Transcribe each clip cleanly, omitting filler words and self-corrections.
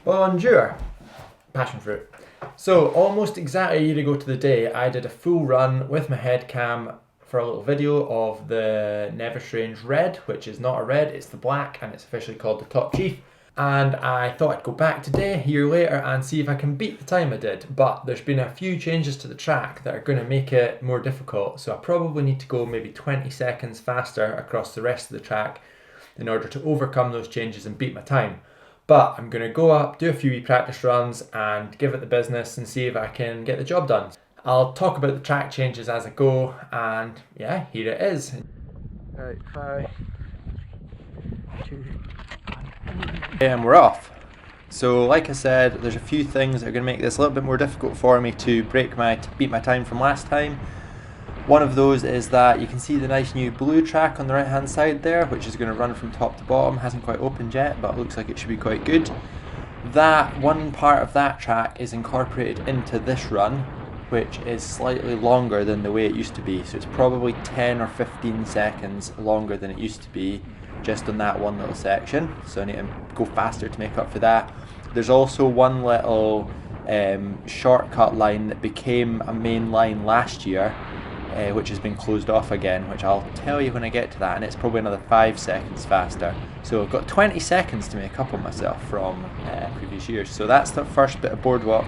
Bonjour, passion fruit. So almost exactly a year ago to the day, I did a full run with my head cam for a little video of the Nevis Range Red, which is not a red, it's the black, and it's officially called the Top Chief. And I thought I'd go back today, a year later, and see if I can beat the time I did. But there's been a few changes to the track that are going to make it more difficult. So I probably need to go maybe 20 seconds faster across the rest of the track in order to overcome those changes and beat my time. But I'm going to go up, do a few practice runs and give it the business and see if I can get the job done. I'll talk about the track changes as I go, and yeah, here it is. Right, 5, 2, and we're off. So like I said, there's a few things that are going to make this a little bit more difficult for me to beat my time from last time. One of those is that you can see the nice new blue track on the right hand side there, which is going to run from top to bottom. Hasn't quite opened yet, but looks like it should be quite good. That one part of that track is incorporated into this run, which is slightly longer than the way it used to be. So it's probably 10 or 15 seconds longer than it used to be just on that one little section. So I need to go faster to make up for that. There's also one little shortcut line that became a main line last year, which has been closed off again, which I'll tell you when I get to that, and it's probably another 5 seconds faster. So I've got 20 seconds to make up on myself from previous years. So that's the first bit of boardwalk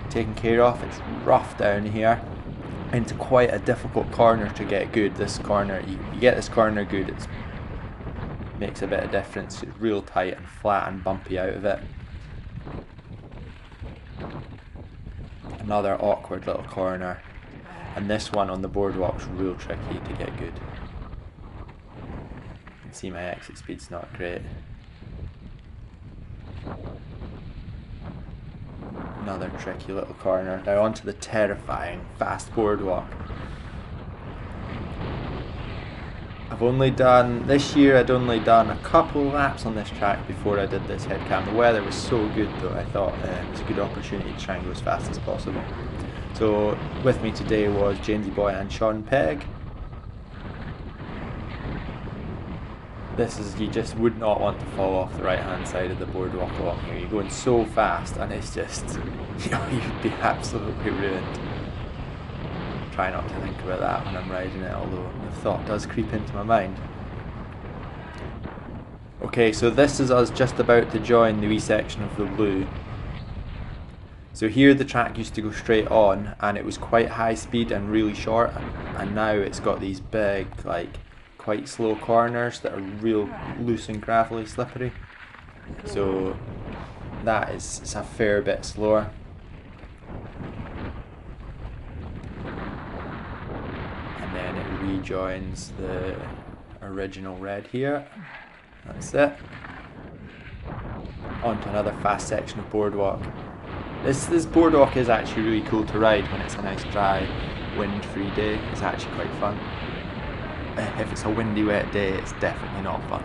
taken care of. It's rough down here into quite a difficult corner to get good. This corner, you get this corner good, it makes a bit of difference. It's real tight and flat and bumpy out of it. Another awkward little corner. And this one on the boardwalk's real tricky to get good. You can see my exit speed's not great. Another tricky little corner. Now onto the terrifying fast boardwalk. This year I'd only done a couple of laps on this track before I did this headcam. The weather was so good though, I thought it was a good opportunity to try and go as fast as possible. So with me today was Jamesy Boy and Sean Pegg. You just would not want to fall off the right hand side of the boardwalk along here. You're going so fast and it's just, you'd be absolutely ruined. Try not to think about that when I'm riding it, although the thought does creep into my mind. Okay, so this is us just about to join the wee section of the blue. So here the track used to go straight on and it was quite high speed and really short, and now it's got these big, like, quite slow corners that are real loose and gravelly, slippery. So it's a fair bit slower. And then it rejoins the original red here. That's it. Onto another fast section of boardwalk. This boardwalk is actually really cool to ride when it's a nice dry, wind-free day. It's actually quite fun. If it's a windy, wet day, it's definitely not fun.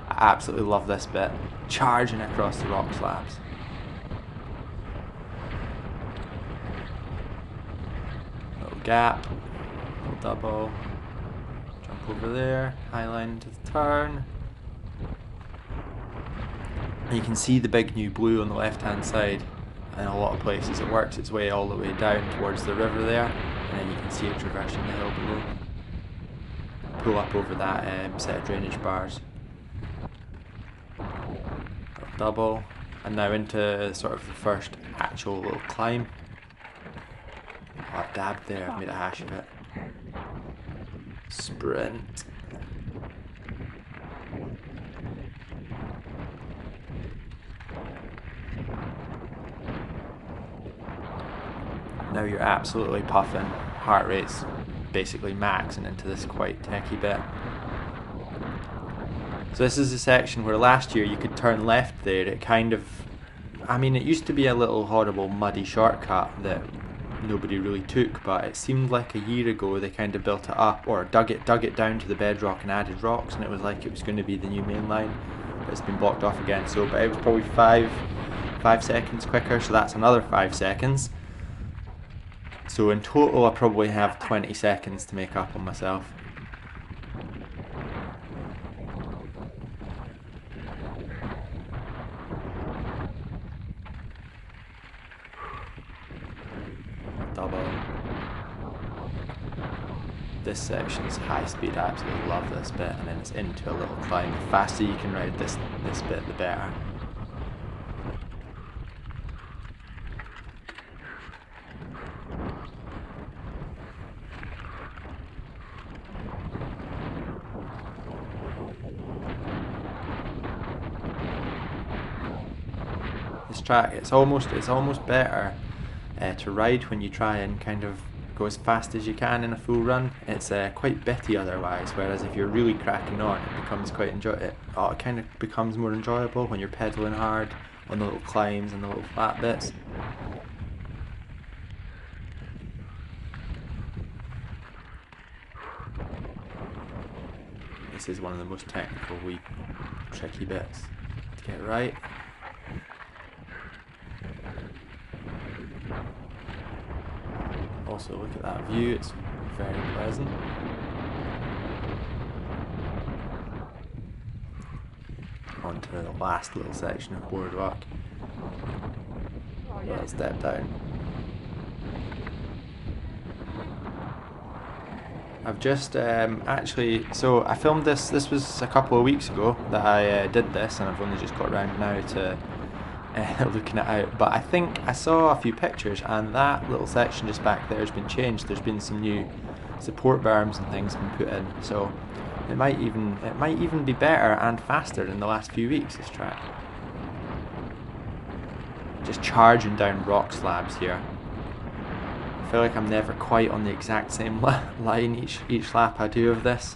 I absolutely love this bit. Charging across the rock slabs. Little gap, little double, jump over there, high line into the turn. And you can see the big new blue on the left-hand side. In a lot of places it works its way all the way down towards the river there, and then you can see it traversing the hill below. Pull up over that set of drainage bars. Double, and now into sort of the first actual little climb. Oh, I've dabbed there, I've made a hash of it. Sprint. Now you're absolutely puffing, heart rate's basically maxing into this quite techie bit. So this is a section where last year you could turn left there. It used to be a little horrible muddy shortcut that nobody really took, but it seemed like a year ago they kind of built it up, or dug it down to the bedrock and added rocks, and it was like it was going to be the new main line, but it's been blocked off again. So, but it was probably 5 seconds quicker, so that's another 5 seconds. So in total I probably have 20 seconds to make up on myself. This section's high speed, I absolutely love this bit, and then it's into a little climb. The faster you can ride this bit, the better. This track, it's almost better to ride when you try and kind of go as fast as you can in a full run. It's quite bitty otherwise, whereas if you're really cracking on, it becomes it kind of becomes more enjoyable when you're pedaling hard on the little climbs and the little flat bits. This is one of the most technical, wee, tricky bits to get right. Also, look at that view, it's very pleasant. On to the last little section of boardwalk. Little step down. I've just actually, so I filmed this was a couple of weeks ago that I did this, and I've only just got around now to looking it out, but I think I saw a few pictures and that little section just back there has been changed. There's been some new support berms and things been put in, so it might even be better and faster than the last few weeks, this track. Just charging down rock slabs here. I feel like I'm never quite on the exact same line each lap I do of this.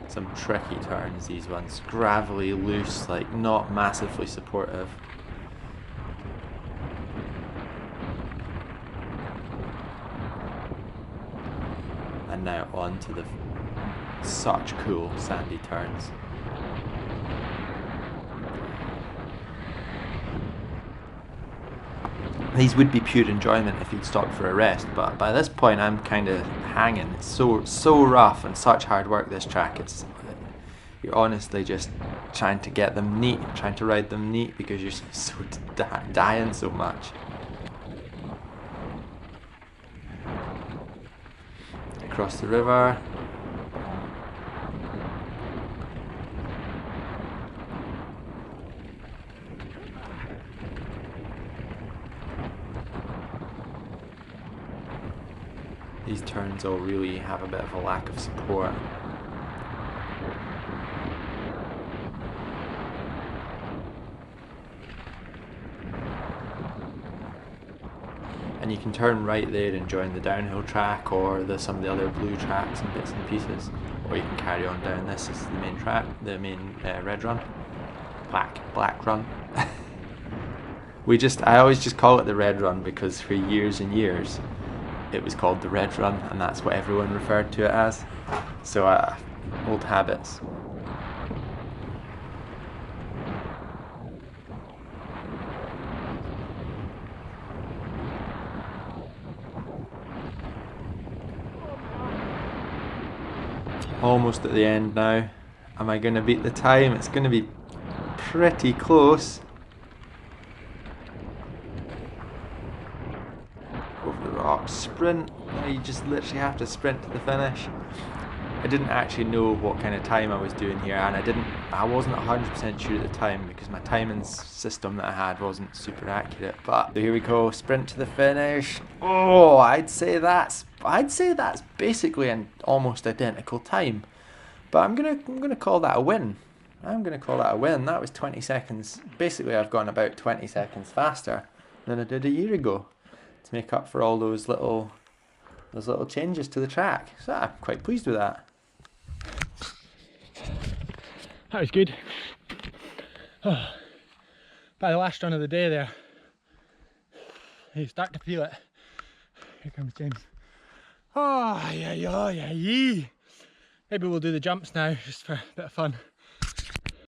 Some tricky turns, these ones. Gravelly, loose, like not massively supportive. And now on to the such cool sandy turns. These would be pure enjoyment if you'd stopped for a rest, but by this point I'm kind of hanging. It's so rough and such hard work, this track. You're honestly just trying to get them neat, trying to ride them neat because you're so dying so much. Across the river. These turns all really have a bit of a lack of support. And you can turn right there and join the downhill track or some of the other blue tracks and bits and pieces, or you can carry on down this. This is the main track, the main red run, black run. I always just call it the red run because for years and years it was called the red run, and that's what everyone referred to it as. So old habits. Almost at the end now. Am I going to beat the time? It's going to be pretty close. Over the rocks, sprint. Now you just literally have to sprint to the finish. I didn't actually know what kind of time I was doing here, and I wasn't 100% sure at the time because my timing system that I had wasn't super accurate. But here we go, sprint to the finish. Oh, I'd say that's basically an almost identical time. But I'm gonna call that a win. That was 20 seconds. Basically, I've gone about 20 seconds faster than I did a year ago to make up for all those little changes to the track. So I'm quite pleased with that. That was good. Oh, by the last run of the day there, you start to feel it. Here comes James. Oh, yeah. Maybe we'll do the jumps now, just for a bit of fun.